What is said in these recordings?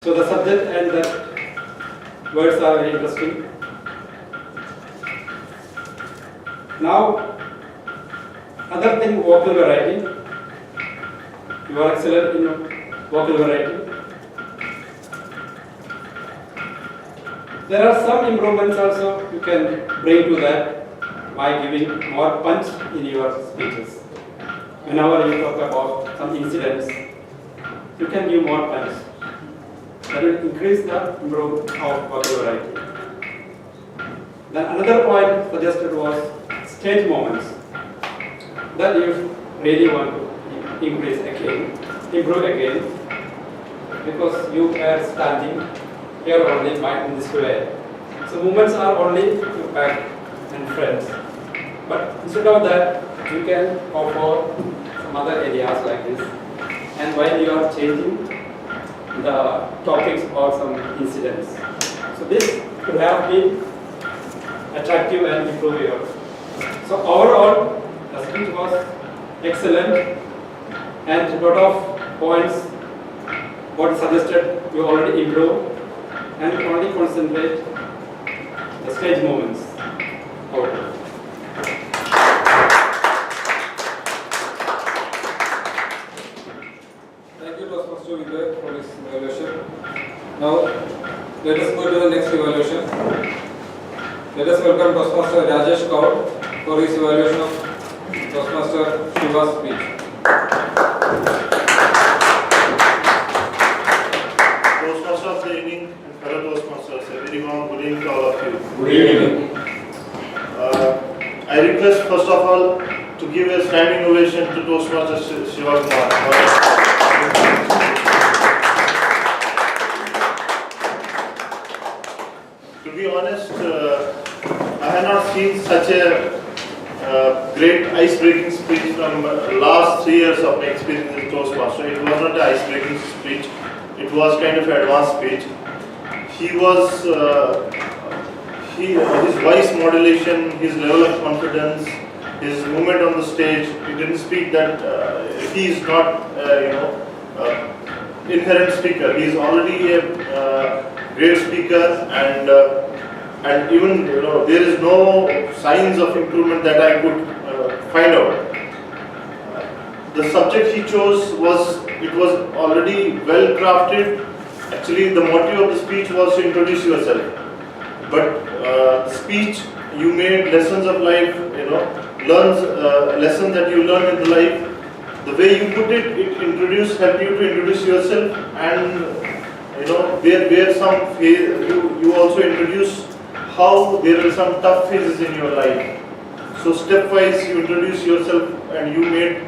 So the subject and the words are very interesting. Now, other thing, vocal variety. You are excellent in vocal variety. There are some improvements also you can bring to that by giving more punch in your speeches. Whenever you talk about some incidents, you can give more punch. That will increase the improvement of vocal variety. Then another point suggested was stage moments that you really want to improve again, because you are standing here only in this way. So movements are only to back and front. But instead of that, you can go for some other areas like this. And while you are changing the topics or some incidents. So this could have been attractive and improve your. So overall, the speech was excellent and a lot of points what suggested you already improve and only concentrate the stage moments. Over. Thank you, Toastmaster, for this evaluation. Now, let us go to the next evaluation. Let us welcome Toastmaster Rajesh Kaur for his evaluation of Toastmaster Shiva's speech. Toastmaster of the evening and fellow Toastmasters, a very warm good evening to all of you. Good evening. I request first of all to give a standing ovation to Toastmaster Shiva Kumar. To be honest, I have not seen such a great ice-breaking speech from last 3 years of my experience as Toastmaster. It was not an ice-breaking speech, it was kind of an advanced speech. His voice modulation, his level of confidence, his movement on the stage, he didn't speak that he is not, inherent speaker. He is already a great speaker, and even there is no signs of improvement that I could find out. The subject he chose was already well crafted. Actually, the motive of the speech was to introduce yourself. But the speech you made lessons of life, lessons that you learned in the life. The way you put it, helped you to introduce yourself, and where some phase, you also introduce how there are some tough phases in your life. So stepwise you introduce yourself, and you made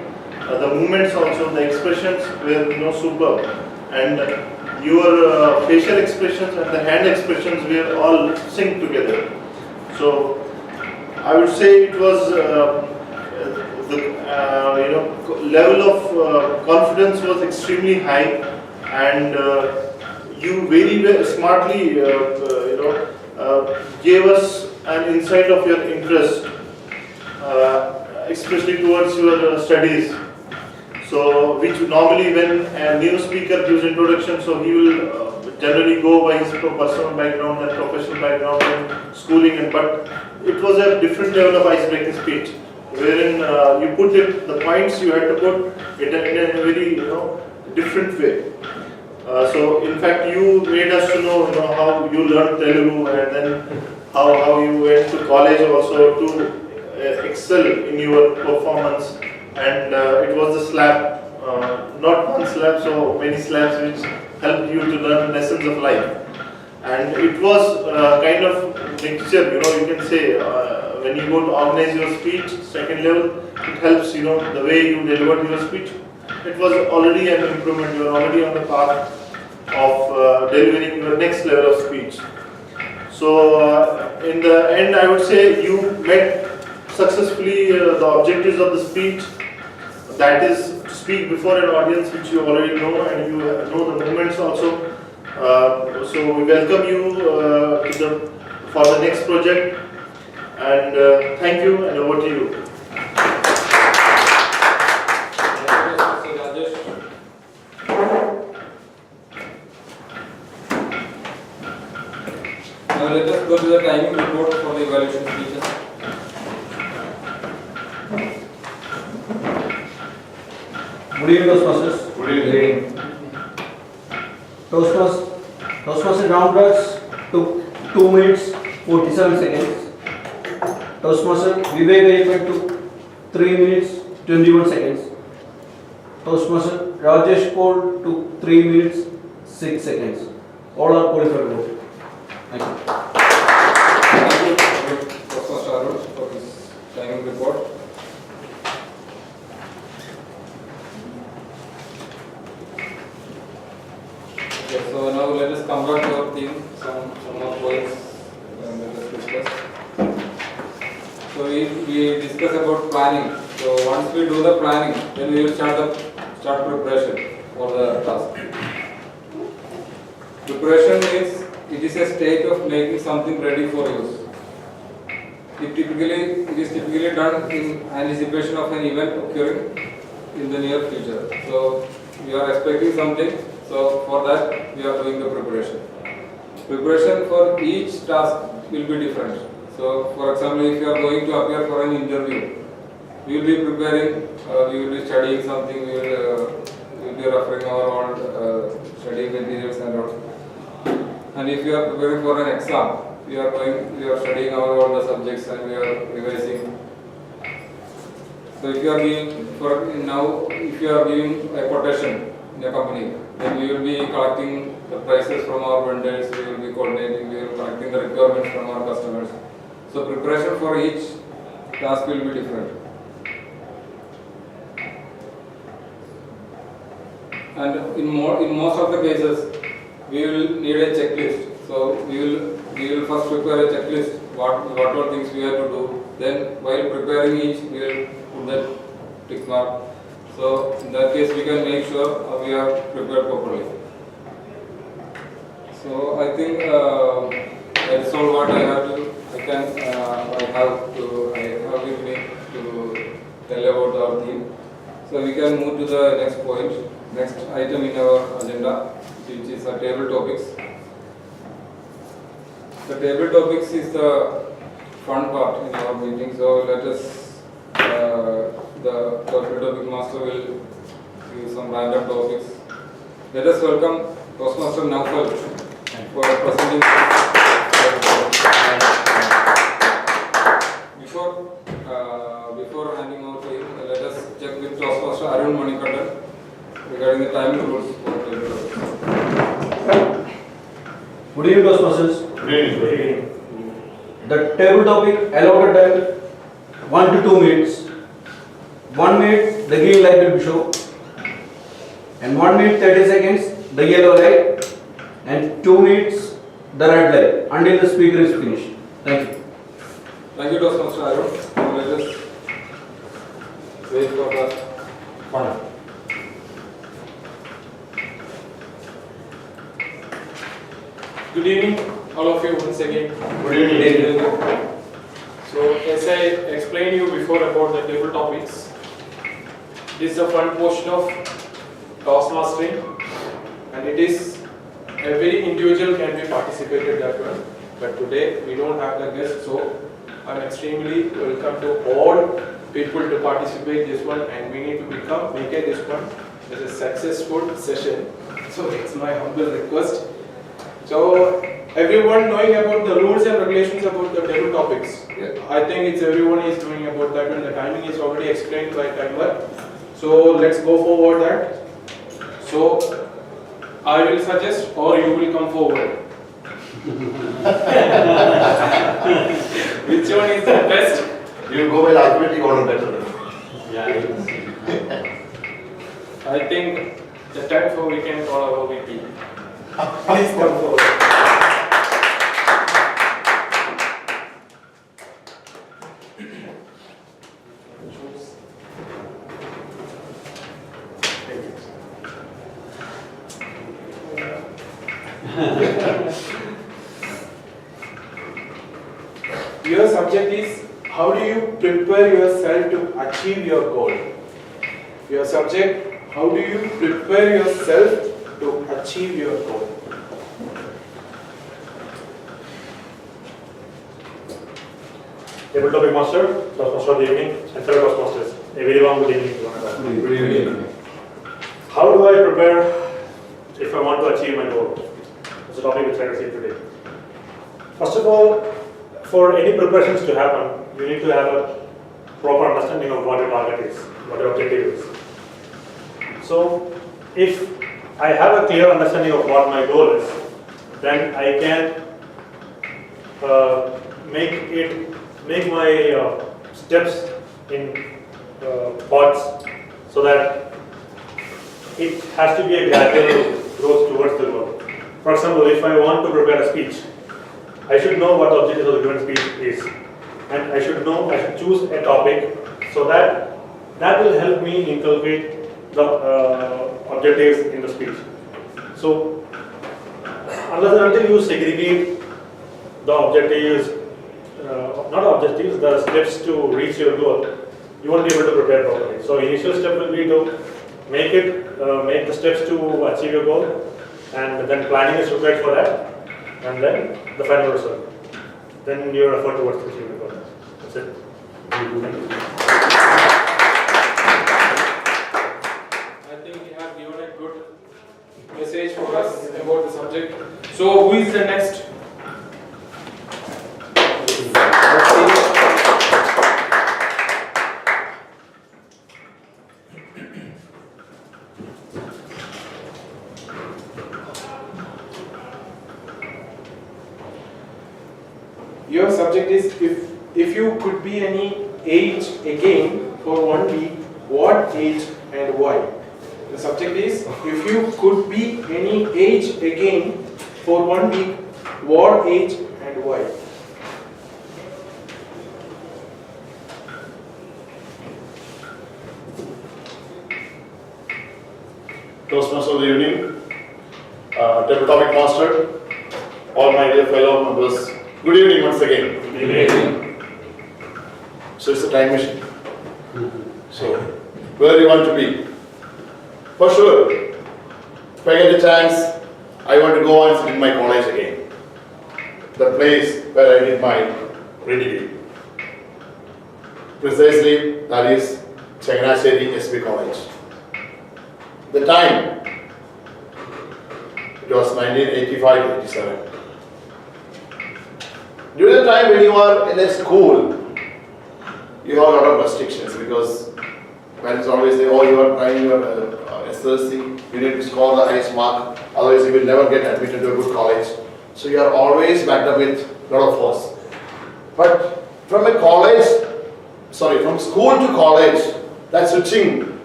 the movements also, the expressions were superb, and your facial expressions and the hand expressions were all synced together. So I would say it was the level of confidence was extremely high, and you very well, smartly gave us an insight of your interest, especially towards your studies. So, which normally when a new speaker gives introduction, so he will generally go by his personal background and professional background and schooling, but it was a different level of ice-breaking speech, wherein you put it, the points you had to put it in a very different way. So in fact you made us to know, how you learned Telugu, and then how you went to college also to excel in your performance, and it was the slap, not one slap, so many slaps which helped you to learn lessons of life. And it was kind of mixture, you can say, when you go to organize your speech, second level, it helps, the way you delivered your speech. It was already an improvement, you are already on the path of delivering your next level of speech. So in the end, I would say you met successfully the objectives of the speech, that is to speak before an audience which you already know, and you know the movements also. So we welcome you for the next project, and thank you, and over to you. Now let us go to the timing report for the evaluation speeches. Good evening, Toastmasters. Good evening. Toastmaster round drugs took 2 minutes 47 seconds. Toastmaster Vivek Ayappan took 3 minutes 21 seconds. Toastmaster Rajesh Paul took 3 minutes 6 seconds. All are qualified to vote. Thank you. Thank you, Toastmaster Arun, for this timing report. Okay, so now let us come back to our theme, some more points let us discuss. So we discuss about planning. So once we do the planning, then we will start preparation for the task. Preparation means it is a state of making something ready for use. It is typically done in anticipation of an event occurring in the near future. So we are expecting something. So for that we are doing the preparation. Preparation for each task will be different. So for example, if you are going to appear for an interview, we will be preparing, we will be studying something, we will be referring our old study materials and all. And if you are preparing for an exam, we are studying all the subjects and we are revising. So if you are giving a quotation in a company, then we will be collecting the prices from our vendors, we will be coordinating, we will be collecting the requirements from our customers. So preparation for each task will be different. And in most of the cases, we will need a checklist. So we will first prepare a checklist, what all things we have to do. Then while preparing each, we will put that tick mark. So in that case, we can make sure we are prepared properly. So I think that is all what I have with me to tell about our theme. So we can move to the next point, next item in our agenda, which is our table topics. The table topics is the fun part in our meeting. So let us, the topic master will give some random topics. Let us welcome Toastmaster Naufal for presenting. Before handing over to him, let us check with Toastmaster Arun Manikandan regarding the timing rules for table topics. Good evening, Toastmasters. Good evening. The table topic allotted time 1 to 2 minutes. 1 minute the green light will be shown, and 1 minute 30 seconds the yellow light, and 2 minutes the red light until the speaker is finished. Thank you. Thank you, Toastmaster Arun. Now let us wait for the fun. Good evening, all of you once again. Good evening. So, as I explained you before about the table topics, this is the front portion of Toastmastering, and it is a very individual can be participated that one. But today we don't have the guest, so I'm extremely welcome to all people to participate this one, and we need to make this one as a successful session. So it's my humble request. So everyone knowing about the rules and regulations about the table topics. I think it's everyone is knowing about that, and the timing is already explained by timer. So let's go forward that. So I will suggest, or you will come forward. Which one is the best? You go by alphabetic order better. Yeah. I think the time for we can call our VP. Please come forward. Your subject is how do you prepare yourself to achieve your goal? Your subject, how do you prepare yourself to achieve your goal? Table topic master, Toastmaster of the evening, and fellow Toastmasters. A very warm good evening to one another. Good evening. How do I prepare if I want to achieve my goal? That's the topic which I received today. First of all, for any preparations to happen, you need to have a proper understanding of what your target is, what your objective is. So, if I have a clear understanding of what my goal is, then I can make my steps in parts so that it has to be a gradual growth towards the goal. For example, if I want to prepare a speech, I should know what the objective of the given speech is, and I should choose a topic so that will help me inculcate the objectives in the speech. So, unless and until you segregate the objectives, not objectives, the steps to reach your goal, you won't be able to prepare properly. So, initial step will be to make the steps to achieve your goal, and then planning is required for that, and then the final result. Then your effort towards achieving the goal. That's it. I think you have given a good message for us about the subject. So, who is the next? Your subject is if you could be any age again for 1 week, what age and why? The subject is if you could be any age again for 1 week, what age and why? Toastmasters of the evening, table topic master, all my dear fellow members. Good evening once again. Good evening. So it's a time machine. So where do you want to be? For sure, if I get a chance, I want to go and sit in my college again. The place where I did my degree. Precisely, that is Changanasheri SB College. The time, it was 1985-87. During the time when you are in a school, you have a lot of restrictions because parents always say, oh, you are trying your SLC, you need to score the highest mark, otherwise you will never get admitted to a good college. So you are always backed up with a lot of force. But from from school to college, that switching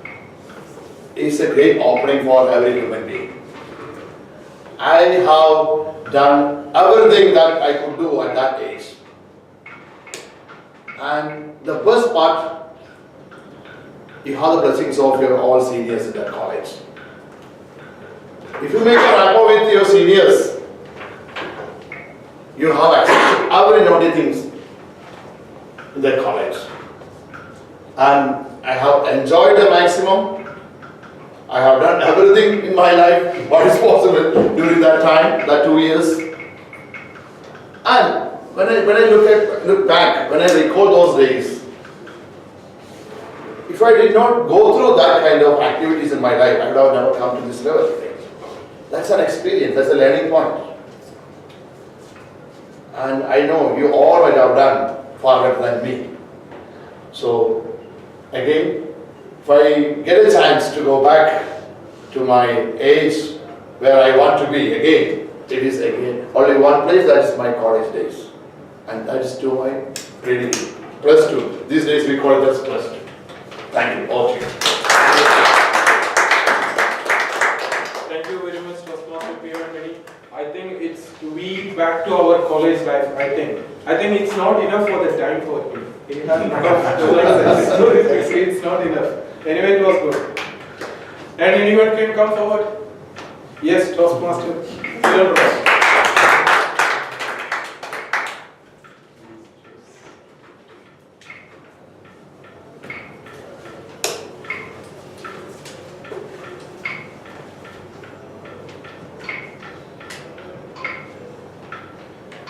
is a great opening for every human being. I have done everything that I could do at that age. And the best part, you have the blessings of your all seniors in that college. If you make a rapport with your seniors, you have access to every naughty things in that college. And I have enjoyed the maximum. I have done everything in my life what is possible during that time, that 2 years. And when I look back, when I recall those days, if I did not go through that kind of activities in my life, I would have never come to this level. That's an experience, that's a learning point. And I know you all might have done far better than me. So, again, if I get a chance to go back to my age where I want to be again, it is again only one place, that is my college days. And that is to my reading, +2. These days we call it as +2. Thank you, all of you. Thank you very much, Toastmaster P. and Many. I think it's we back to our college life. I think it's not enough for the time for him. He has enough to learn. So it's not enough. Anyway, it was good. And anyone can come forward? Yes, Toastmaster.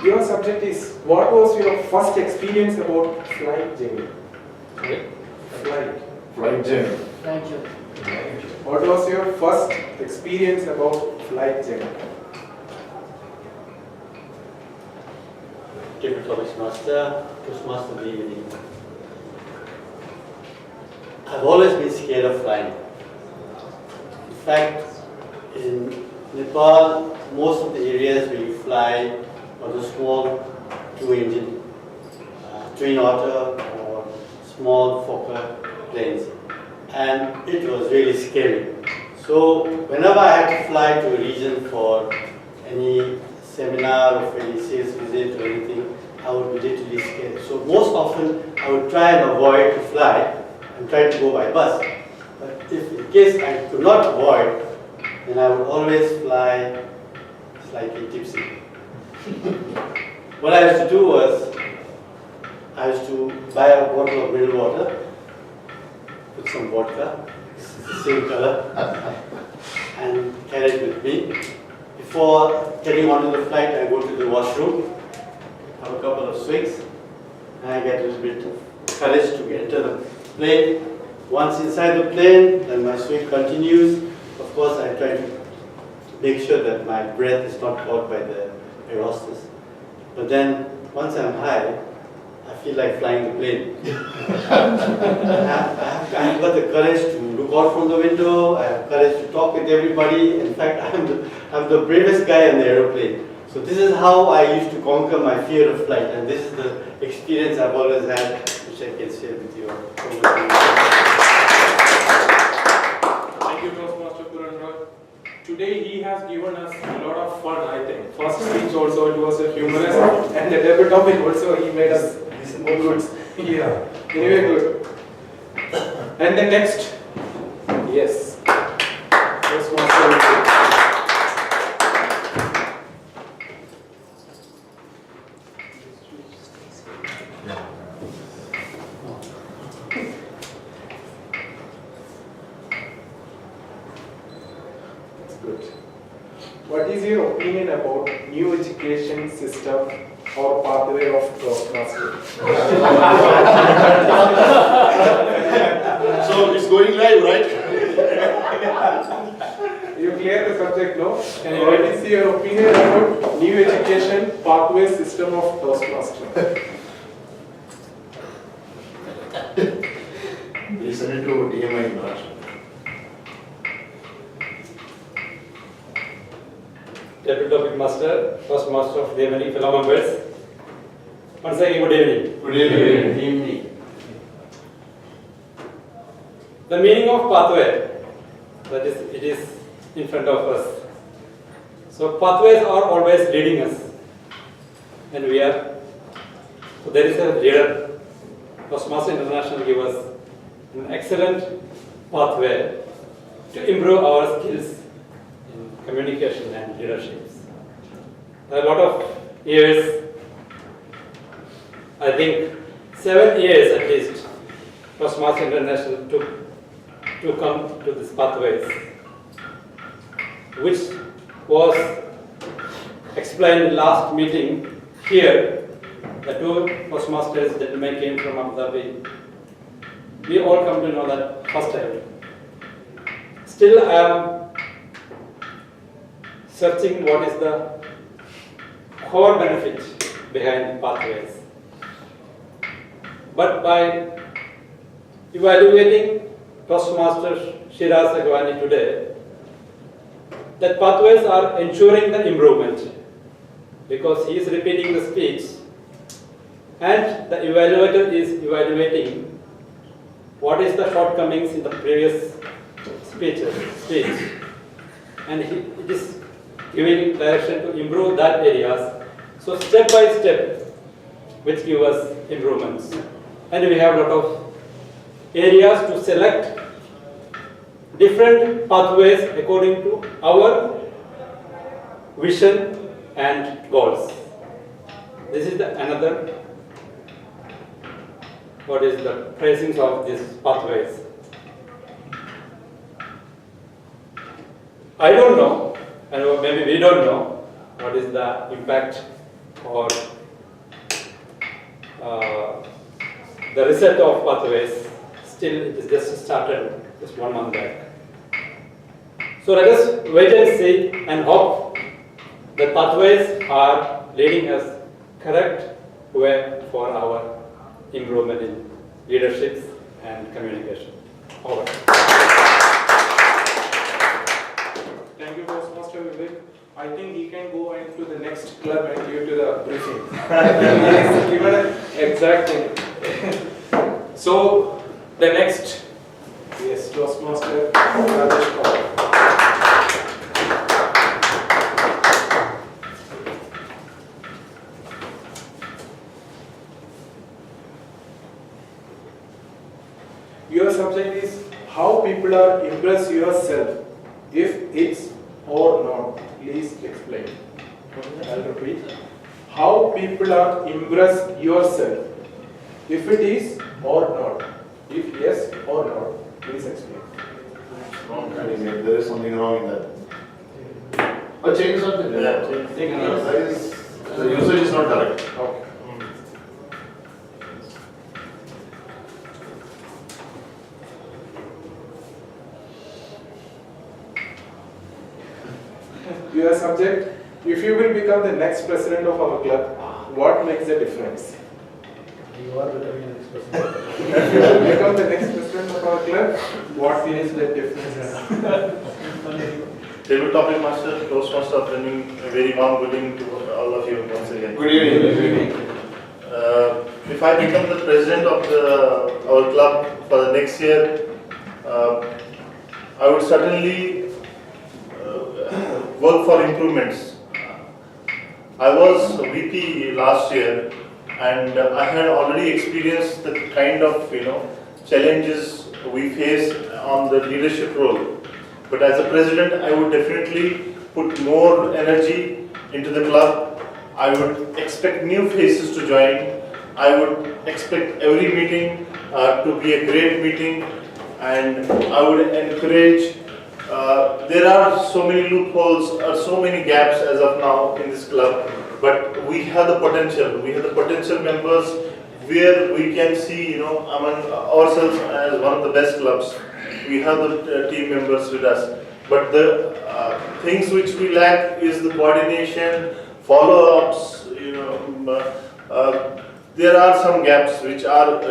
Your subject is, what was your first experience about flight journey? Flight. Flight journey. What was your first experience about flight journey? Toastmaster evening. I've always been scared of flying. In fact, in Nepal, most of the areas where you fly are the small two-engine, twin otter or small Fokker planes. And it was really scary. So whenever I had to fly to a region for any seminar or for any sales visit or anything, I would be literally scared. So most often I would try and avoid to fly and try to go by bus. But if in case I could not avoid, then I would always fly slightly tipsy. What I used to do was, I used to buy a bottle of mineral water, put some vodka, it's the same color, and carry it with me. Before getting onto the flight, I go to the washroom, have a couple of swigs, and I get a little bit of courage to enter the plane. Once inside the plane, then my swig continues. Of course, I try to make sure that my breath is not caught by the air hostess. But then, once I'm high, I feel like flying the plane. I've got the courage to look out from the window, I have courage to talk with everybody. In fact, I'm the bravest guy on the aeroplane. So this is how I used to conquer my fear of flight, and this is the experience I've always had, which I can share with you. Thank you, Toastmaster Purandra. Today he has given us a lot of fun, I think. First speech also, it was a humorous, and the debut topic also, he made us more good. Yeah, anyway, good. And the next, yes, Toastmaster. What is your opinion about new education system or pathway of Toastmasters? So it's going live, right? You clear the subject, no? What is your opinion about new education pathway system of Toastmasters? Listen to DMI International. Deputy Topic Master, Toastmaster of the evening, fellow members. Once again, good evening. Good evening. Good evening. The meaning of pathway, that is, it is in front of us. So pathways are always leading us, and we are. So there is a leader. Toastmasters International give us an excellent pathway to improve our skills in communication and leadership. There are a lot of years, I think 7 years at least, Toastmasters International took to come to these pathways, which was explained in last meeting here. The two Toastmasters gentlemen came from Abu Dhabi. We all come to know that first time. Still I am searching what is the core benefit behind pathways. But by evaluating Toastmaster Shiraz Agwani today, that pathways are ensuring the improvement because he is repeating the speech and the evaluator is evaluating what is the shortcomings in the previous speech, and it is giving direction to improve that areas. So step by step, which give us improvements, and we have a lot of areas to select different pathways according to our vision and goals. This is another. What is the phrasings of these pathways? I don't know, and maybe we don't know what is the impact or the result of pathways. Still, it is just started just 1 month back. So let us wait and see and hope the pathways are leading us correct way for our improvement in leadership and communication. Over. Thank you, Toastmaster Vivek. I think he can go into the next club and give to the briefing. He has given an exact thing. So, the next, yes, Toastmaster Rajesh Kaur. Your subject is how people are impress yourself. If it's or not, please explain. I'll repeat. How people are impress yourself. If it is or not. If yes or not, please explain. Wrong, there is something wrong in that. Oh, change something. Yeah, The usage is not correct. Okay. Your subject, if you will become the next president of our club, what makes the difference? You are becoming an expert. If you will become the next president of our club, what is the difference? Table topic master, Toastmaster training, a very warm good evening to all of you once again. Good evening. If I become the president of our club for the next year, I would certainly work for improvements. I was VP last year, and I had already experienced the kind of challenges we face on the leadership role. But as a president, I would definitely put more energy into the club. I would expect new faces to join. I would expect every meeting to be a great meeting, and I would encourage. There are so many loopholes or so many gaps as of now in this club, but we have the potential. We have the potential members where we can see, among ourselves as one of the best clubs. We have the team members with us, but the things which we lack is the coordination, follow-ups. There are some gaps which are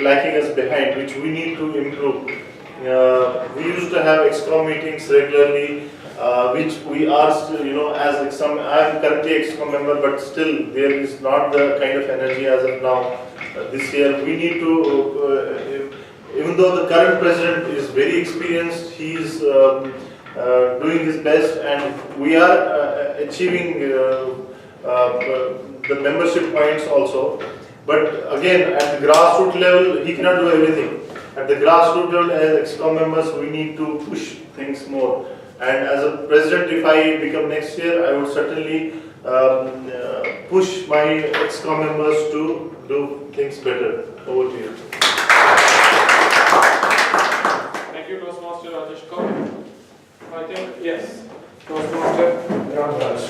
lacking us behind, which we need to improve. We used to have ExCom meetings regularly, which we are still, as ExCom, I am currently ExCom member, but still there is not the kind of energy as of now. This year we need to, even though the current president is very experienced, he is doing his best, and we are achieving the membership points also. But again, at the grassroots level, he cannot do everything. At the grassroots level, as ExCom members, we need to push things more. And as a president, if I become next year, I would certainly push my ExCom members to do things better. Over to you. Thank you, Toastmaster Rajesh Kaur. I think, yes, Toastmaster Ramraj.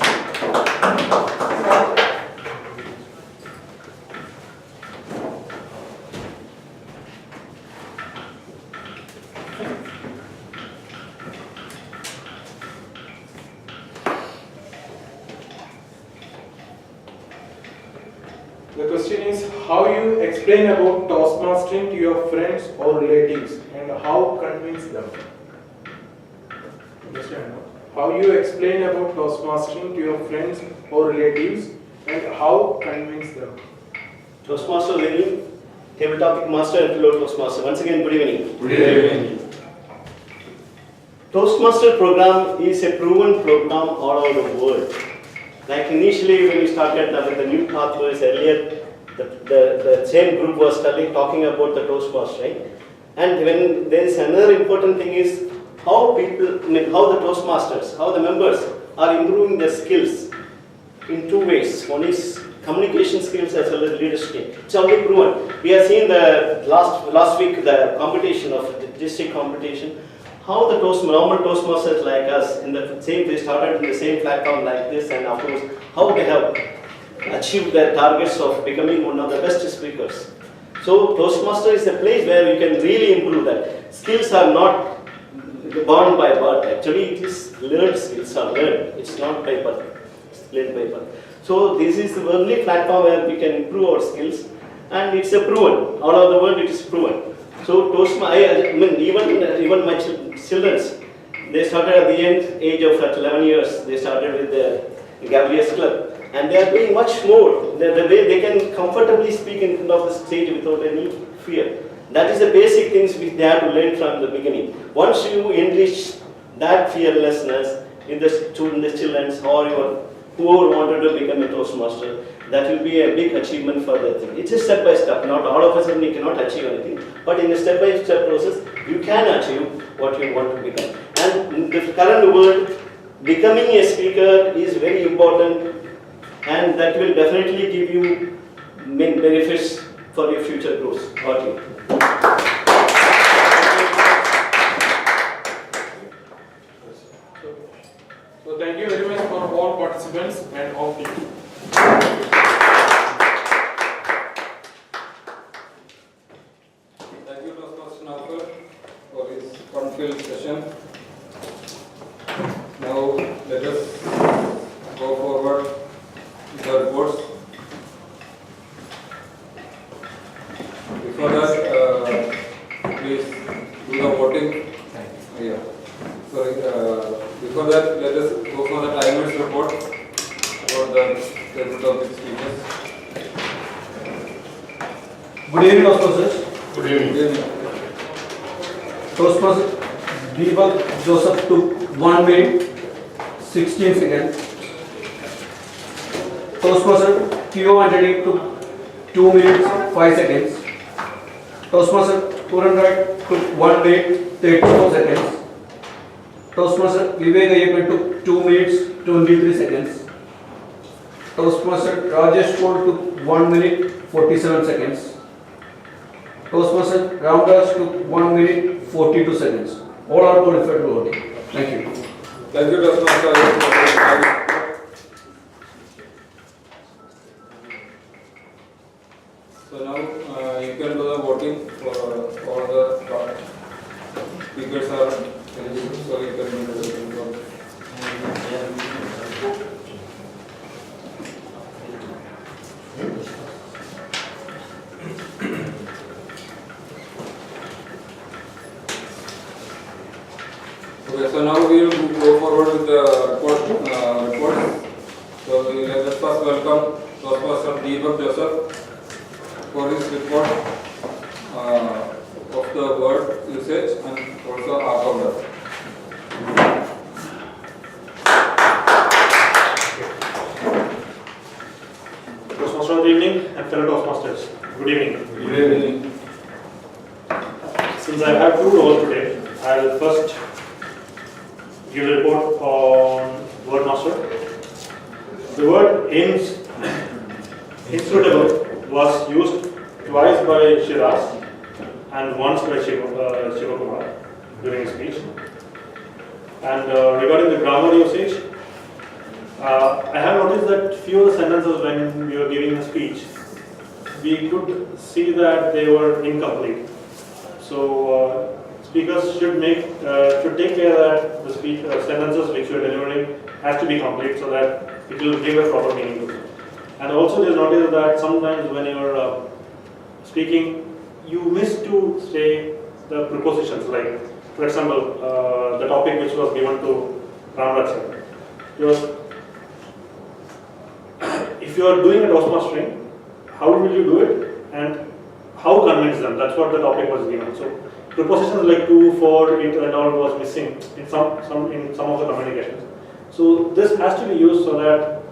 The question is how you explain about Toastmastering to your friends or relatives and how convince them. Understand? How you explain about Toastmastering to your friends or relatives and how convince them. Toastmaster learning, table topic master and fellow Toastmaster. Once again, good evening. Good evening. Toastmaster program is a proven program all over the world. Like initially when we started with the new pathways earlier, the same group was talking about the Toastmasters, right? And when there is another important thing is how people, how the Toastmasters, how the members are improving their skills in two ways. One is communication skills as well as leadership. It's already proven. We have seen the last week the competition of the district competition. How the normal Toastmasters like us in the same, they started in the same platform like this, and of course how they have achieve their targets of becoming one of the best speakers. So Toastmaster is a place where you can really improve that. Skills are not born by birth. Actually, it is learned skills are learned. It's not by birth. It's learned by birth. So this is the only platform where we can improve our skills, and it's a proven. All over the world, it is proven. So I mean, even my children, they started at the young age of 11 years. They started with the Gabriel's Club, and they are doing much more. The way they can comfortably speak in front of the stage without any fear. That is the basic things which they have to learn from the beginning. Once you enrich that fearlessness in the students, the children, or your whoever wanted to become a Toastmaster, that will be a big achievement for that thing. It's a step by step. Not all of a sudden you cannot achieve anything, but in a step by step process, you can achieve what you want to become. And in the current world, becoming a speaker is very important, and that will definitely give you benefits for your future growth. Okay. So thank you very much for all participants and all people. Thank you, Toastmaster Naukar, for this fun-filled session. Now, let us go forward with the reports. Before that, please do the voting. Yeah. Sorry. Before that, let us go for the timers report about the topic speakers. Good evening, Toastmasters. Good evening. Good evening. Toastmaster Deepak Joseph took 1 minute 16 seconds. Toastmaster Theo Anthony took 2 minutes 5 seconds. Toastmaster Puranraj took 1 minute 34 seconds. Toastmaster Vivek Ayappan took 2 minutes 23 seconds. Toastmaster Rajesh Kaur took 1 minute 47 seconds. Toastmaster Ramdas took 1 minute 42 seconds. All are qualified to voting. Thank you. Thank you, Toastmaster. So now you can do the voting for all the speakers are eligible, so you can do the voting for. Okay, so now we will go forward with the report. So let us first welcome Toastmaster Deepak Joseph for his report of the word usage and also our cover. Toastmaster of the evening and fellow Toastmasters. Good evening. Good evening. Since I have two roles today, I will first give a report on word master. The word inscrutable was used twice by Shiraz and once by Shivakumar during his speech. And regarding the grammar usage, I have noticed that few of the sentences when we were giving a speech, we could see that they were incomplete. So speakers should take care that the speech sentences which you are delivering has to be complete so that it will give a proper meaning to it. And also just notice that sometimes when you are speaking, you miss to say the prepositions. Like, for example, the topic which was given to Ramraj. If you are doing a Toastmastering, how will you do it and how convince them? That's what the topic was given. So prepositions like to, for, it, and all was missing in some of the communications. So this has to be used so that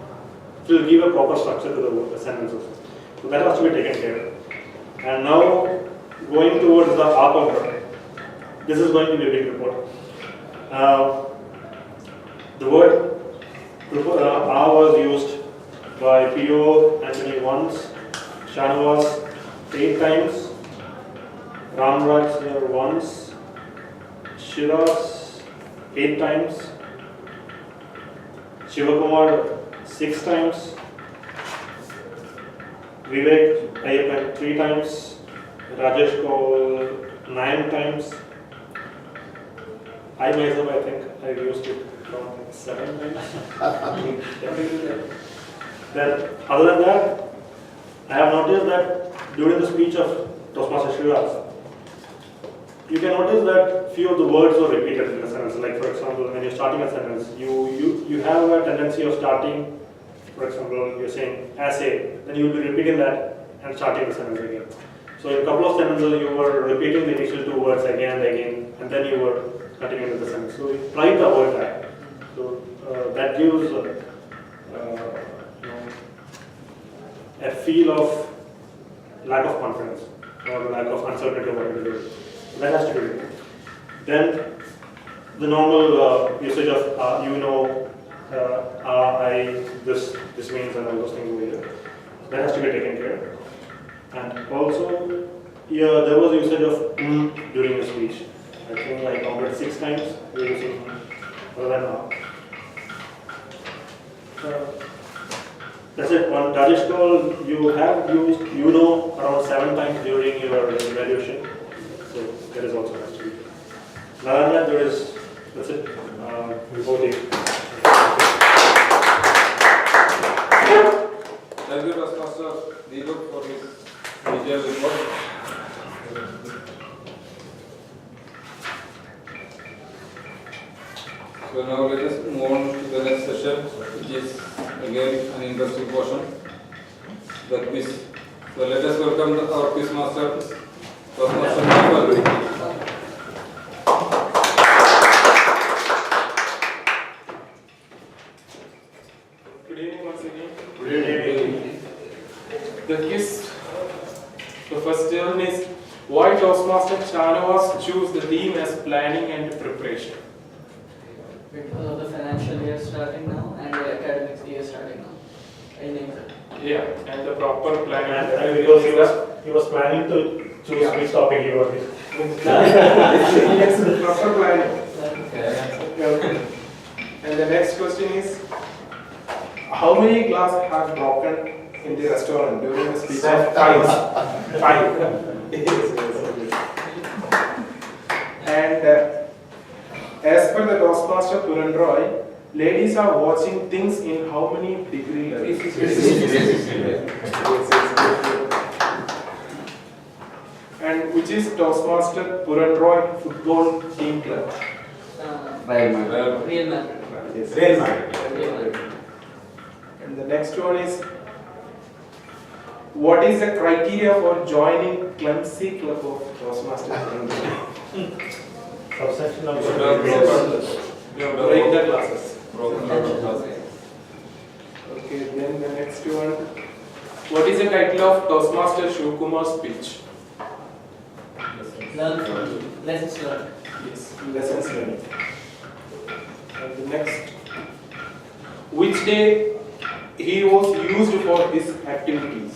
it will give a proper structure to the sentences. So that has to be taken care of. And now going towards the R counter, this is going to be a big report. The word R was used by P.O. Anthony once, Shanwas 8 times, Ramraj here once, Shiraz 8 times, Shivakumar 6 times, Vivek Ayyappan 3 times, Rajesh Kaul 9 times. I myself, I think I used it around 7 times. Then, other than that, I have noticed that during the speech of Toastmaster Srivas, you can notice that few of the words were repeated in a sentence. Like for example, when you're starting a sentence, you have a tendency of starting, for example, you're saying as a, then you will be repeating that and starting the sentence again. So in a couple of sentences, you were repeating the initial 2 words again and again, and then you were continuing with the sentence. So try to avoid that. So that gives a feel of lack of confidence or lack of uncertainty about what to do. That has to be written. Then the normal usage of you know, I, this means, and all those things over here. That has to be taken care of. And also, yeah, there was usage of during the speech. I think I counted 6 times we were using other than now. That's it. On Rajesh Kaul, you have used you know around 7 times during your evaluation. So that is also has to be. Narayana, there is, that's it. Reporting. Thank you, Toastmaster Deepak, for his detailed report. So now let us move on to the next session, which is again an interesting portion, the quiz. So let us welcome our quiz master, Toastmaster Deepak. Good evening once again. Good evening. The quiz, the first one is why Toastmaster Chanavas choose the theme as planning and preparation? Because of the financial year starting now and the academic year starting now. I named it. Yeah, and the proper planning. And because he was planning to choose which topic he was. Yes, the proper planning. Okay. And the next question is, how many glasses have broken in the restaurant during the speech of Five. And as per the Toastmaster Puran, ladies are watching things in how many degree levels? And which is Toastmaster Puran football team club? Real Madrid. Yes. Real Madrid. And the next one is, what is the criteria for joining clumsy club of Toastmaster Puran? Subsection of Break the glasses. Broken glasses. Okay, then the next one. What is the title of Toastmaster Shivkumar's speech? Lessons learned. Yes, lessons learned. And the next. Which day he was used for his activities?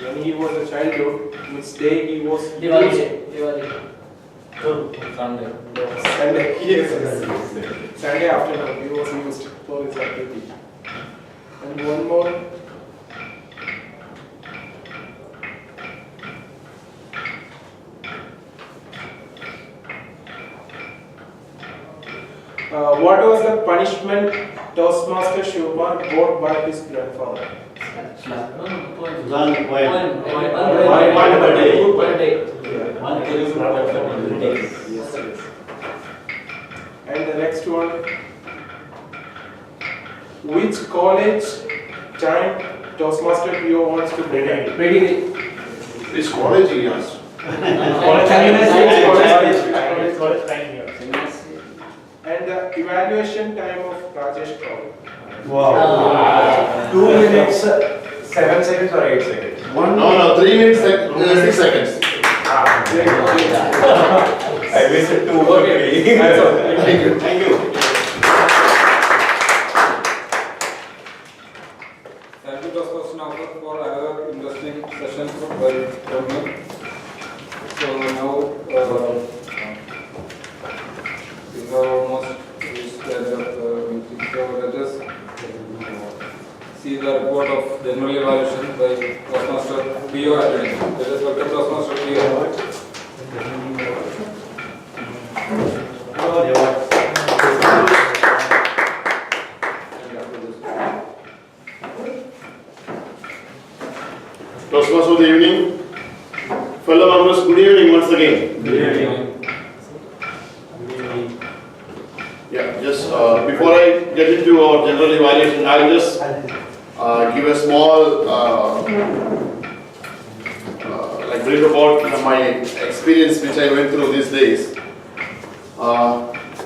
When he was a childhood, which day he was Diwali used? day. Diwali. Sunday. Sunday, yes. Sunday afternoon he was used for his activity. And one more. What was the punishment Toastmaster Shivkumar got by his grandfather? One point. One per day. One day. Yes, yes. And the next one. Which college time Toastmaster Pio wants to begin? Which college he asked? And the evaluation time of Rajesh Kaul. Wow. 2 minutes, 7 seconds or 8 seconds? No, 3 minutes, 6 seconds. I wasted 2. Okay, that's all. Thank you. Thank you. Thank you, Toastmaster, for another interesting session by me. So now we have almost reached the end of the meeting. So let us see see the report of general evaluation by Toastmaster P.O. attending. Let us welcome Toastmaster P.O. Toastmasters of the evening. Fellow members, good evening once again. Good evening. Yeah, just before I get into our general evaluation, I'll just give a small like brief about my experience which I went through these days.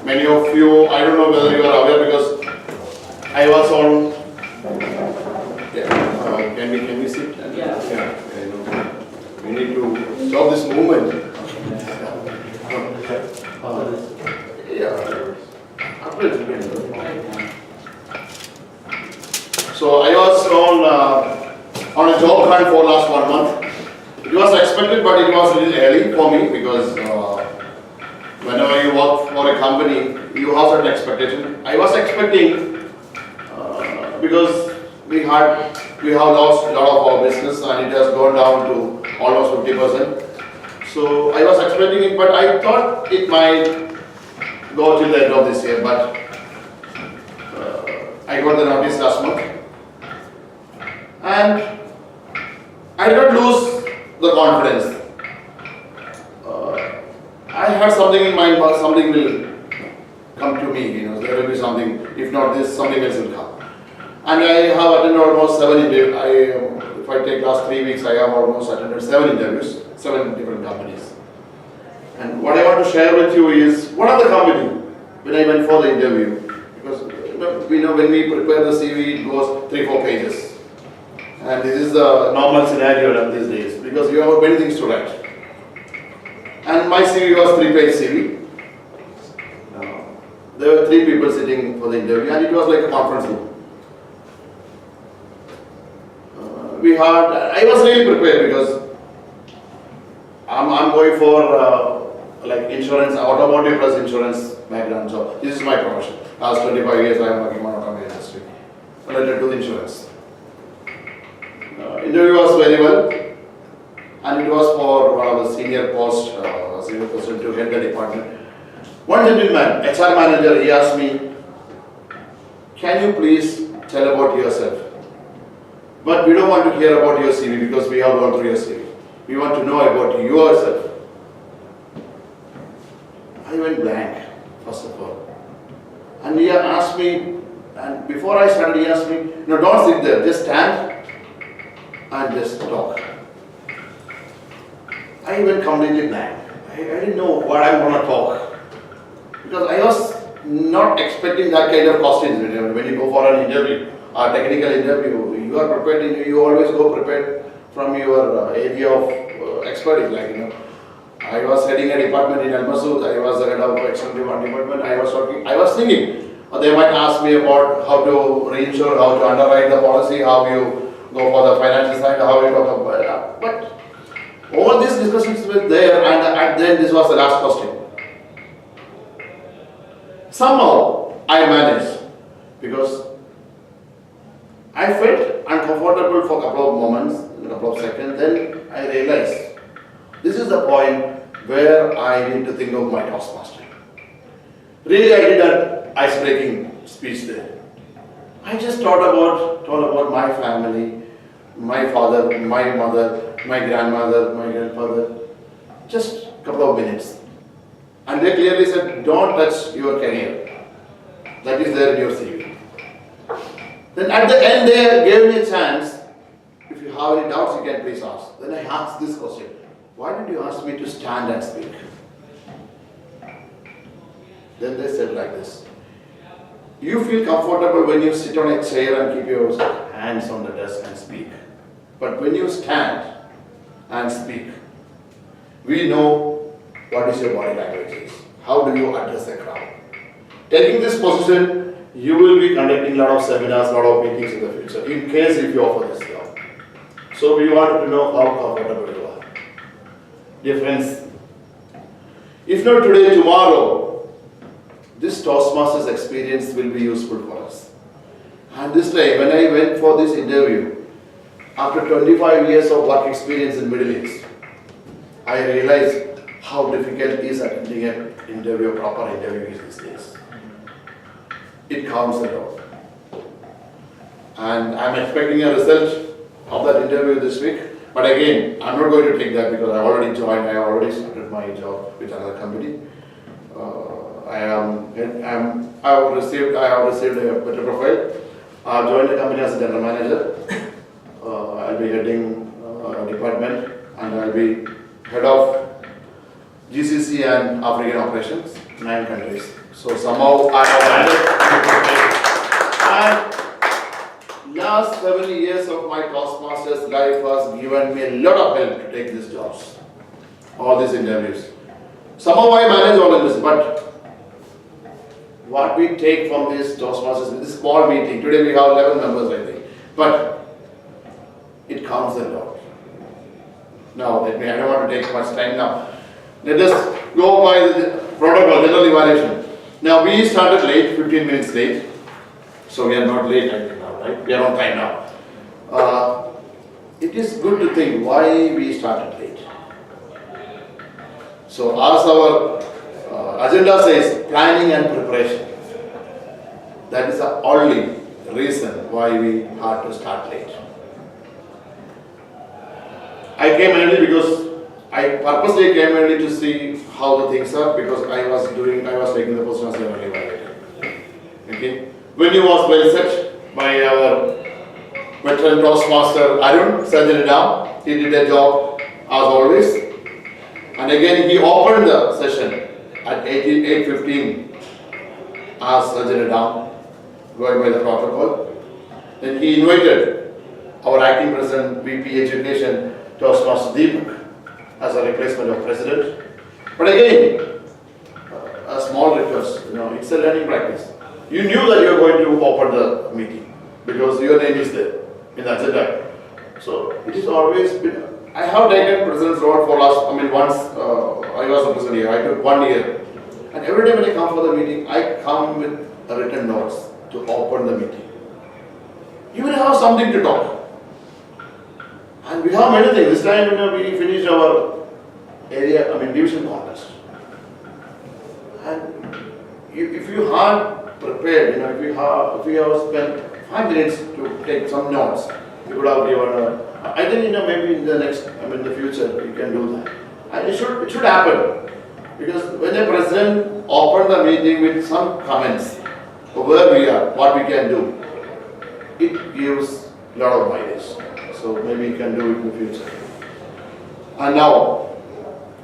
Many of you, I don't know whether you are aware because I was on. Yeah, can we sit? Yeah. I know. We need to stop this movement. Yeah. So I was on a job hunt for last 1 month. It was expected, but it was a little early for me because whenever you work for a company, you have certain expectation. I was expecting because we have lost a lot of our business and it has gone down to almost 50%. So I was expecting it, but I thought it might go till the end of this year, but I got the notice last month. And I did not lose the confidence. I had something in mind, but something will come to me, there will be something, if not this, something else will come. And I have attended almost 7 interviews. If I take last 3 weeks, I have almost attended 7 interviews, 7 different companies. And what I want to share with you is, one of the company, when I went for the interview, because we know when we prepare the CV, it goes 3-4 pages. And this is the normal scenario these days, because you have many things to write. And my CV was 3-page CV. There were 3 people sitting for the interview, and it was like a conference room. I was really prepared because I'm going for like insurance, automotive plus insurance background. So this is my profession. Last 25 years I am working on automobile industry related to insurance. Interview was very well, and it was for one of the senior post, senior person to head the department. One gentleman, HR manager, he asked me, "Can you please tell about yourself? But we don't want to hear about your CV because we have gone through your CV. We want to know about yourself." I went blank, first of all. And he asked me, and before I started, he asked me, "No, don't sit there, just stand and just talk." I went completely blank. I didn't know what I'm going to talk. Because I was not expecting that kind of questions when you go for an interview. A technical interview, you are prepared, you always go prepared from your area of expertise. Like, I was heading a department in Mussafah, I was the head of executive department, I was thinking, they might ask me about how to reinsure, how to underwrite the policy, how you go for the financial side, how you talk about it. But all these discussions were there, and at the end, this was the last question. Somehow, I managed, because I felt uncomfortable for a couple of moments, a couple of seconds, then I realized this is the point where I need to think of my Toastmaster. Really, I did an ice-breaking speech there. I just told about my family, my father, my mother, my grandmother, my grandfather, just a couple of minutes. And they clearly said, "Don't touch your career. That is there in your CV." Then at the end they gave me a chance, if you have any doubts you can please ask. Then I asked this question, "Why did you ask me to stand and speak?" Then they said like this, "You feel comfortable when you sit on a chair and keep your hands on the desk and speak. But when you stand and speak, we know what is your body language is. How do you address a crowd? Taking this position, you will be conducting a lot of seminars, a lot of meetings in the future, in case if you offer this job. So we wanted to know how comfortable you are." Dear friends, if not today, tomorrow, this Toastmasters experience will be useful for us. And this time, when I went for this interview, after 25 years of work experience in Middle East, I realized how difficult it is attending an interview, proper interview these days. It counts a lot. And I'm expecting a result of that interview this week. But again, I'm not going to take that because I already joined, I already started my job with another company. I have received a better profile. I have joined the company as a general manager. I'll be heading a department and I'll be head of GCC and African operations, 9 countries. So somehow I have landed. And last 7 years of my Toastmasters life has given me a lot of help to take these jobs, all these interviews. Somehow I manage all of this, but what we take from this Toastmasters, this small meeting, today we have 11 members I think, but it counts a lot. Now, I don't want to take much time now. Let us go by the protocol, general evaluation. Now we started late, 15 minutes late, so we are not late I think now, right? We are on time now. It is good to think why we started late. So as our agenda says, planning and preparation. That is the only reason why we had to start late. I came early because I purposely came early to see how the things are because I was taking the position as an early evaluator. Okay. Venue was well set by our veteran Toastmaster Arun Sajanidam. He did a job as always. And again he opened the session at 8:15 as Sajanidam, going by the protocol. Then he invited our acting president, VP Education, Toastmaster Deepak, as a replacement of president. But again, a small request, it's a learning practice. You knew that you were going to open the meeting because your name is there in the agenda. So it is always been, I have taken president's role for once I was the president here, I took 1 year. And every day when I come for the meeting, I come with written notes to open the meeting. You will have something to talk. And we have many things. This time we finished our division contest. And if you had prepared, if you have spent 5 minutes to take some notes, you would have given I think maybe in the the future you can do that. And it should happen. Because when the president opened the meeting with some comments of where we are, what we can do, it gives a lot of mileage. So maybe we can do it in the future. And now,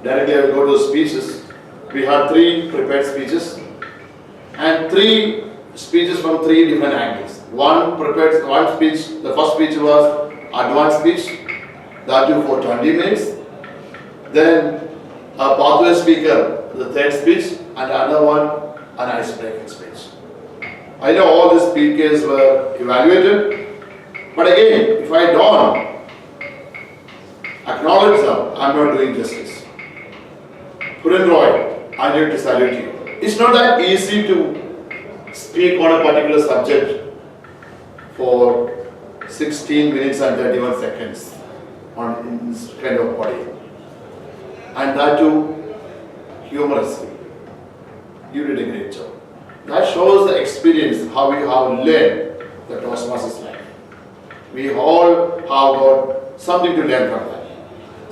directly I will go to speeches. We had 3 prepared speeches and 3 speeches from 3 different angles. One speech, the first speech was advanced speech, that too for 20 minutes. Then a pathway speaker, the 3rd speech, and another one, an ice-breaking speech. I know all the speakers were evaluated, but again, if I don't acknowledge them, I'm not doing justice. Puran Roy, I need to salute you. It's not that easy to speak on a particular subject for 16 minutes and 31 seconds in this kind of body. And that too, humorously. You did a great job. That shows the experience, how we have learned the Toastmasters life. We all have got something to learn from that.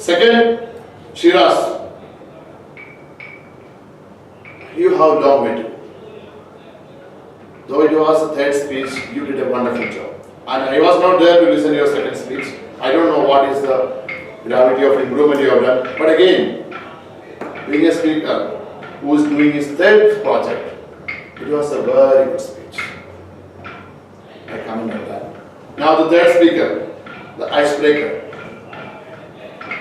Second, Shiraz, you have long way to go. Though it was the 3rd speech, you did a wonderful job. And I was not there to listen to your 2nd speech. I don't know what is the gravity of improvement you have done. But again, being a speaker who is doing his 3rd project, it was a very good speech. I comment on that. Now the 3rd speaker, the icebreaker.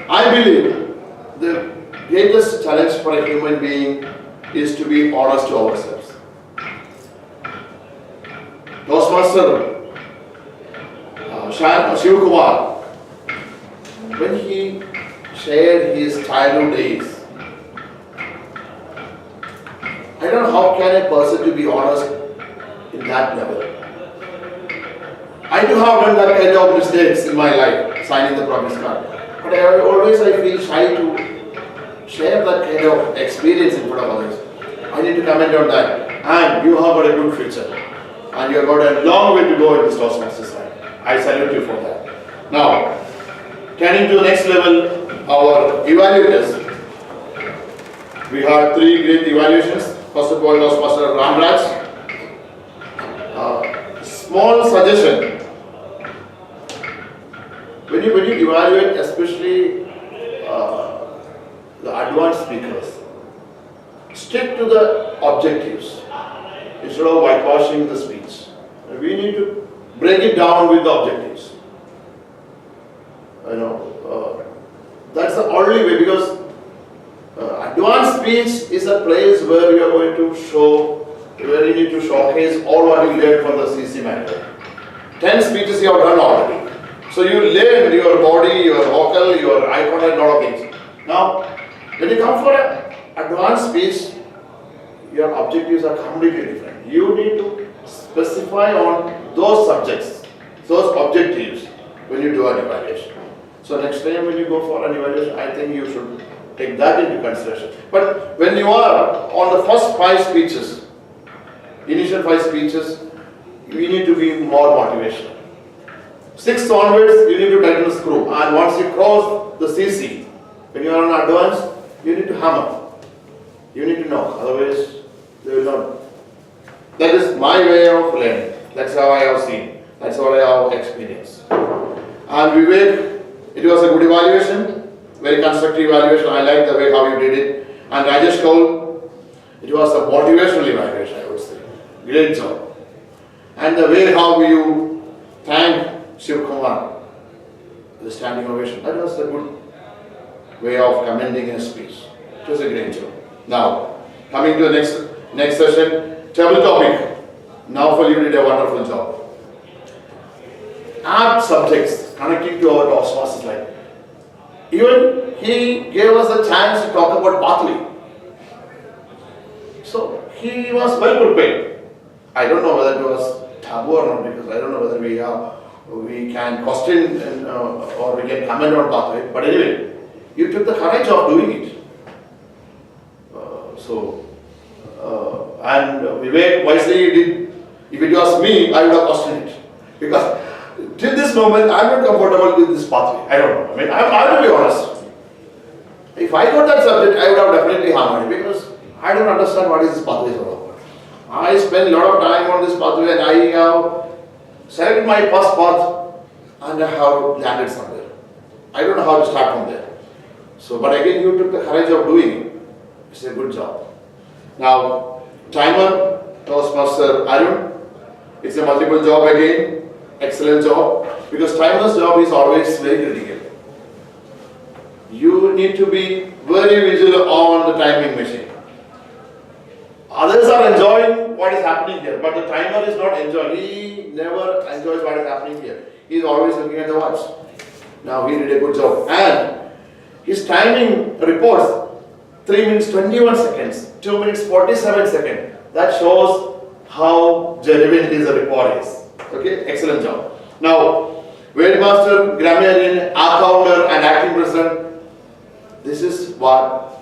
I believe the greatest challenge for a human being is to be honest to ourselves. Toastmaster Shiv Kumar, when he shared his childhood days, I don't know how can a person to be honest in that level. I do have done that kind of mistakes in my life, signing the promise card. But I feel shy to share that kind of experience in front of others. I need to comment on that. And you have got a good future. And you have got a long way to go in this Toastmasters life. I salute you for that. Now, turning to the next level, our evaluators. We have 3 great evaluations. First of all, Toastmaster Ramraj. Small suggestion. When you evaluate, especially the advanced speakers, stick to the objectives instead of whitewashing the speech. We need to break it down with the objectives. That's the only way, because advanced speech is a place where you are going to show, where you need to showcase all what you learned from the CC manual. 10 speeches you have done already. So you learn your body, your vocal, your eye contact, lot of things. Now, when you come for an advanced speech, your objectives are completely different. You need to specify on those subjects, those objectives when you do an evaluation. So next time when you go for an evaluation, I think you should take that into consideration. But when you are on the first 5 speeches, initial 5 speeches, you need to be more motivational. 6th onwards, you need to tighten the screw. And once you cross the CC, when you are on advanced, you need to hammer. You need to know, otherwise they will not. That is my way of learning. That's how I have seen. That's what I have experienced. And Vivek, it was a good evaluation, very constructive evaluation. I like the way how you did it. And Rajesh Kaul, it was a motivational evaluation, I would say. Great job. And the way how you thank Shiv Kumar, the standing ovation, that was a good way of commending his speech. It was a great job. Now, coming to the next session, table topic. Now for you did a wonderful job. Apt subjects connecting to our Toastmasters life. Even he gave us a chance to talk about pathway. So he was well prepared. I don't know whether it was taboo or not, because I don't know whether we can question or we can comment on pathway. But anyway, you took the courage of doing it. And Vivek wisely did. If it was me, I would have questioned it, because till this moment I am not comfortable with this pathway. I don't know. I mean, I have to be honest. If I got that subject, I would have definitely hammered it, because I don't understand what is this pathway all about. I spend a lot of time on this pathway, and I have selected my first path, and I have landed somewhere. I don't know how to start from there. So, but again, you took the courage of doing it. It's a good job. Now, timer, Toastmaster Arun. It's a multiple job again. Excellent job. Because timer's job is always very critical. You need to be very vigilant on the timing machine. Others are enjoying what is happening here, but the timer is not enjoying. He never enjoys what is happening here. He is always looking at the watch. Now he did a good job. And his timing reports 3 minutes 21 seconds, 2 minutes 47 seconds. That shows how genuine his report is. Okay, excellent job. Now, Weighmaster, grammarian, accounder, and acting president. This is what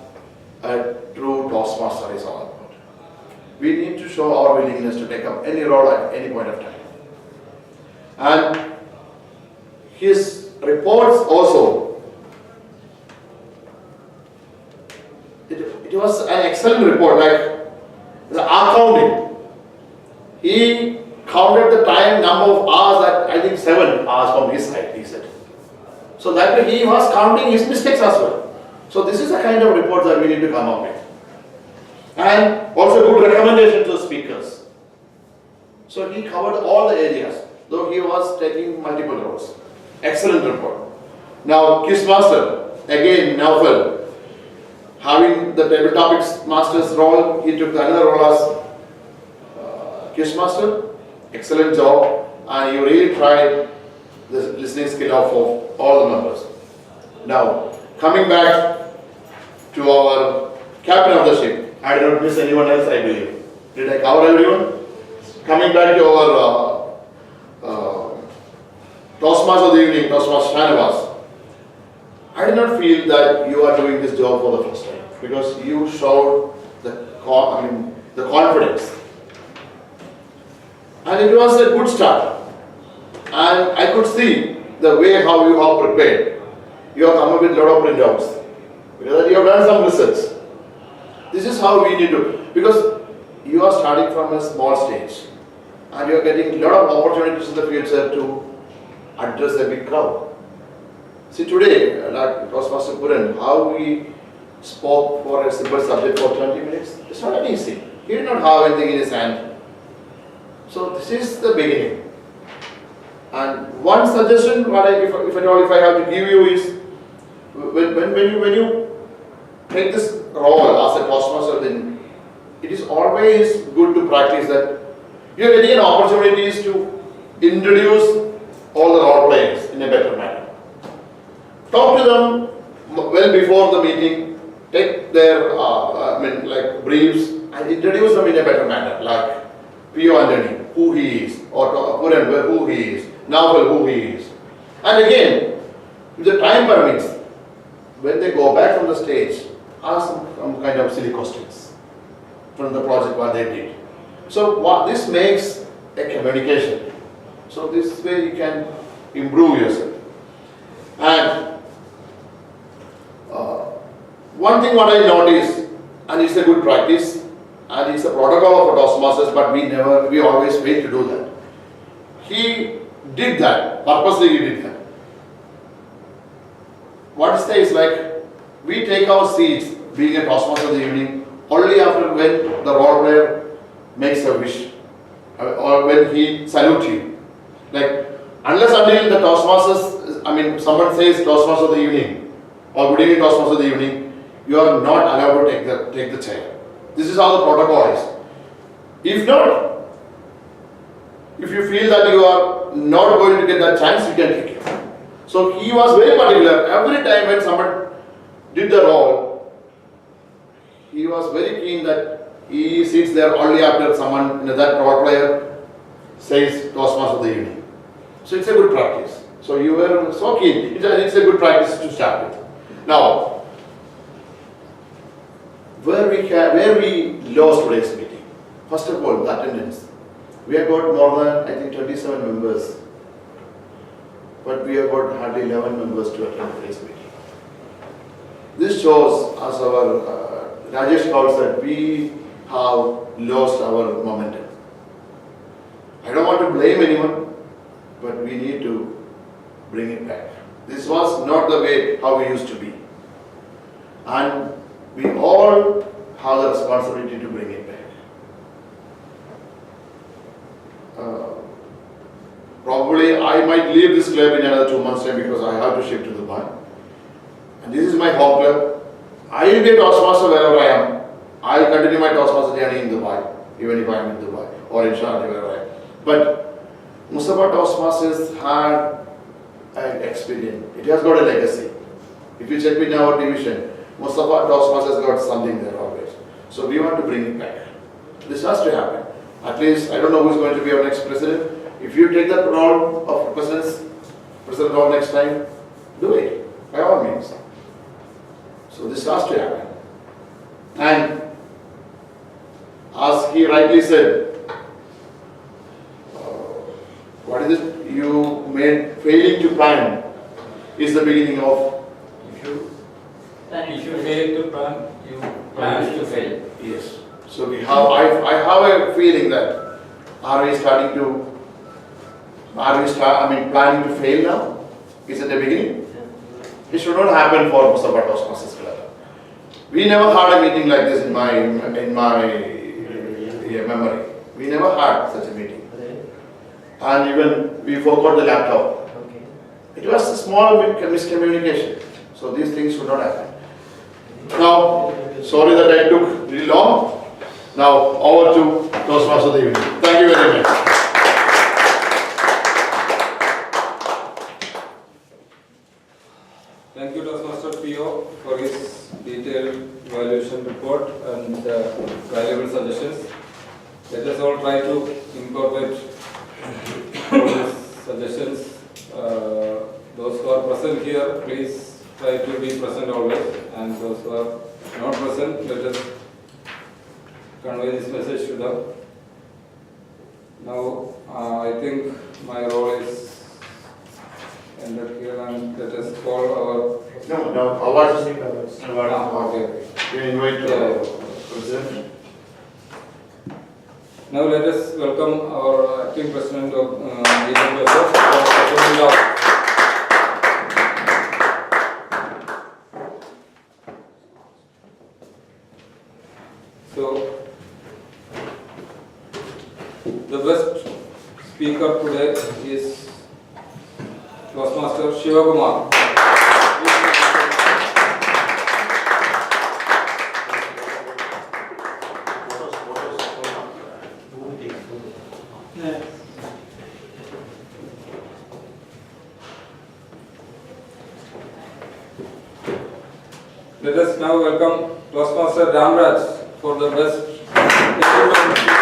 a true Toastmaster is all about. We need to show our willingness to take up any role at any point of time. And his reports also, it was an excellent report, like the accounting. He counted the time, number of hours, at I think 7 hours from his side, he said. So that way he was counting his mistakes as well. So this is the kind of report that we need to come up with. And also good recommendation to speakers. So he covered all the areas, though he was taking multiple roles. Excellent report. Now, Quizmaster, again, Naufal, having the table topics master's role, he took another role as Quizmaster. Excellent job, and you really tried the listening skill of all the members. Now, coming back to our captain of the ship, I did not miss anyone else, I believe. Did I cover everyone? Coming back to our Toastmaster of the evening, Toastmaster Shanavas, I did not feel that you are doing this job for the first time because you showed the confidence. And it was a good start. And I could see the way how you have prepared. You have come up with a lot of printouts. Because you have done some research. This is how we need to, because you are starting from a small stage. And you are getting a lot of opportunities in the future to address a big crowd. See today, like Toastmaster Puran, how we spoke for a simple subject for 20 minutes, it's not easy. He did not have anything in his hand. So this is the beginning. And one suggestion, if I have to give you is, when you take this role as a Toastmaster, then it is always good to practice that you are getting an opportunities to introduce all the role players in a better manner. Talk to them well before the meeting, take their briefs and introduce them in a better manner, like P.O. Anthony, who he is, or Puran, who he is, Naval, who he is. And again, if the time permits, when they go back from the stage, ask some kind of silly questions from the project what they did. So this makes a communication. So this way you can improve yourself. And one thing what I noticed, and it's a good practice, and it's a protocol of Toastmasters, but we always fail to do that. He did that, purposely he did that. What it says is like, we take our seats, being a Toastmaster of the evening, only after when the role player makes a wish, or when he salutes you. Like, unless until the Toastmasters, someone says Toastmaster of the evening, or good evening Toastmaster of the evening, you are not allowed to take the chair. This is how the protocol is. If not, if you feel that you are not going to get that chance, you can take it. So he was very particular. Every time when someone did the role, he was very keen that he sits there only after someone, that role player says Toastmaster of the evening. So it's a good practice. So you were so keen. It's a good practice to start with. Now, where we lost today's meeting. First of all, the attendance. We have got more than, I think, 27 members. But we have got hardly 11 members to attend today's meeting. This shows, as our Rajesh Kaur said, we have lost our momentum. I don't want to blame anyone, but we need to bring it back. This was not the way how we used to be. And we all have the responsibility to bring it back. Probably I might leave this club in another 2 months' time because I have to shift to Dubai. And this is my home club. I will be a Toastmaster wherever I am. I will continue my Toastmaster journey in Dubai, even if I am in Dubai or in Sharjah, wherever I am. But Mussafah Toastmasters had an experience. It has got a legacy. If you check in our division, Mussafah Toastmasters got something there always. So we want to bring it back. This has to happen. At least, I don't know who is going to be our next president. If you take that role of president role next time, do it, by all means. So this has to happen. And as he rightly said, what is it you made failing to plan is the beginning of. If you fail to plan, you plan to fail. Yes. So we have. I have a feeling that are we planning to fail now? Is it the beginning? It should not happen for Mussafah Toastmasters Club. We never had a meeting like this in my memory. We never had such a meeting. And even we forgot the laptop. It was a small miscommunication. So these things should not happen. Now, sorry that I took really long. Now, over to Toastmasters of the evening. Thank you very much. Thank you, Toastmaster P.O. for his detailed evaluation report and valuable suggestions. Let us all try to incorporate all these suggestions present here, please try to be present always, and those who are not present, let us convey this message to them. Now, I think my role is ended here, and let us call our... No, awards. Okay. You invite Yeah. President. Now let us welcome our acting president of Mussafah for presenting our... So, the best speaker today is Toastmaster Shivakumar. Let us now welcome Toastmaster Ramraj for the best instrument speaker.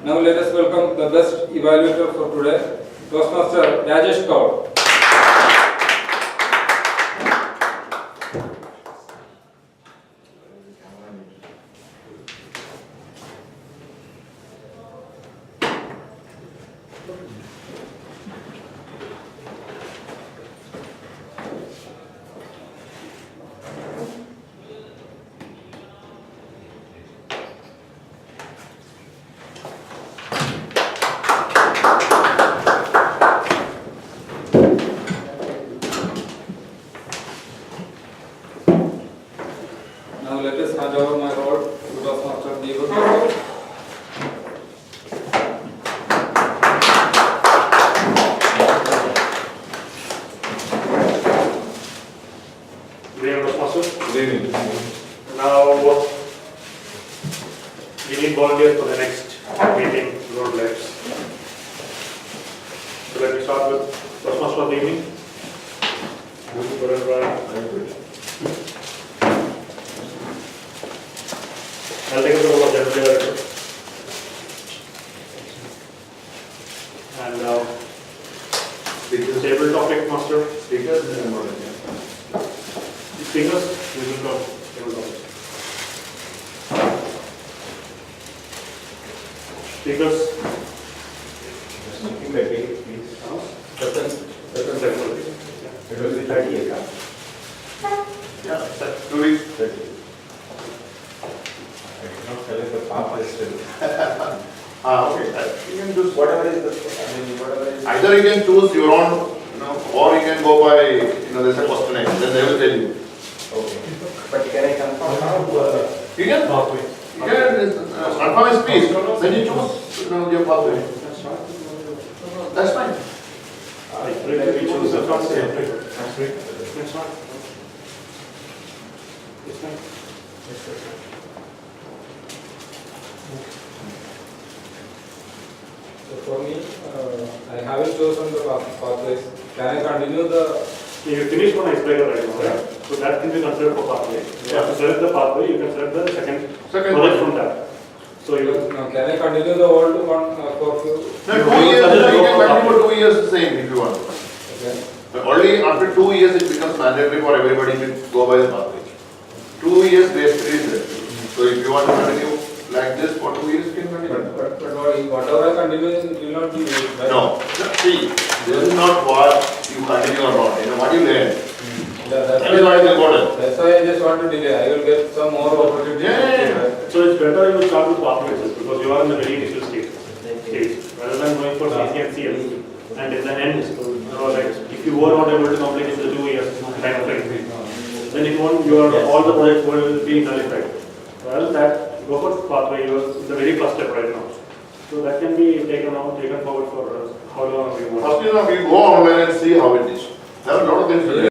Now let us welcome the best evaluator for today, Toastmaster Rajesh Kaur. Now let us hand over my role to Toastmaster Deepak. Good evening, Toastmaster. Good evening. Now, we need volunteers for the next meeting, road lights. So let me start with Toastmaster of the evening. I'll take up the role of General Director. And table topic master. Speakers. Speakers, we will talk table topics. Speakers. It will be 30 acres. Yeah, that's 2 weeks. 30. Okay. You can choose whatever is the. Either you can choose your own, or you can go by, there's a questionnaire, then they will tell you. Okay. But can I confirm now? You can. You can confirm a speech. Then you choose, your pathway. That's fine. We choose the first day. That's fine. It's fine. So for me, I haven't chosen the pathways. Can I continue the... You finish one icebreaker right now, right? So that can be considered for pathway. You have to select the pathway, you can select the second project from that. So you can I continue the old one for few? No, 2 years, you can continue for 2 years the same if you want. Okay. But only after 2 years it becomes mandatory for everybody to go by the pathway. 2 years grace period is there. So if you want to continue like this for 2 years, you can continue. But whatever I continue will not be used, right? No, see, this is not what you continue or not, what you learn. That is what is important. That's why I just want to delay. I will get some more opportunity. Yeah. So it's better you start with pathways because you are in the very initial stage rather than going for CC and CL. And in the end, like if you were not able to complete in the 2 years time frame, then it won't, all the projects will be nullified. Well, that go for pathway. You are in the very first step right now. So that can be taken forward for how long we want. First, we go online and see how it is. There are a lot of things to do.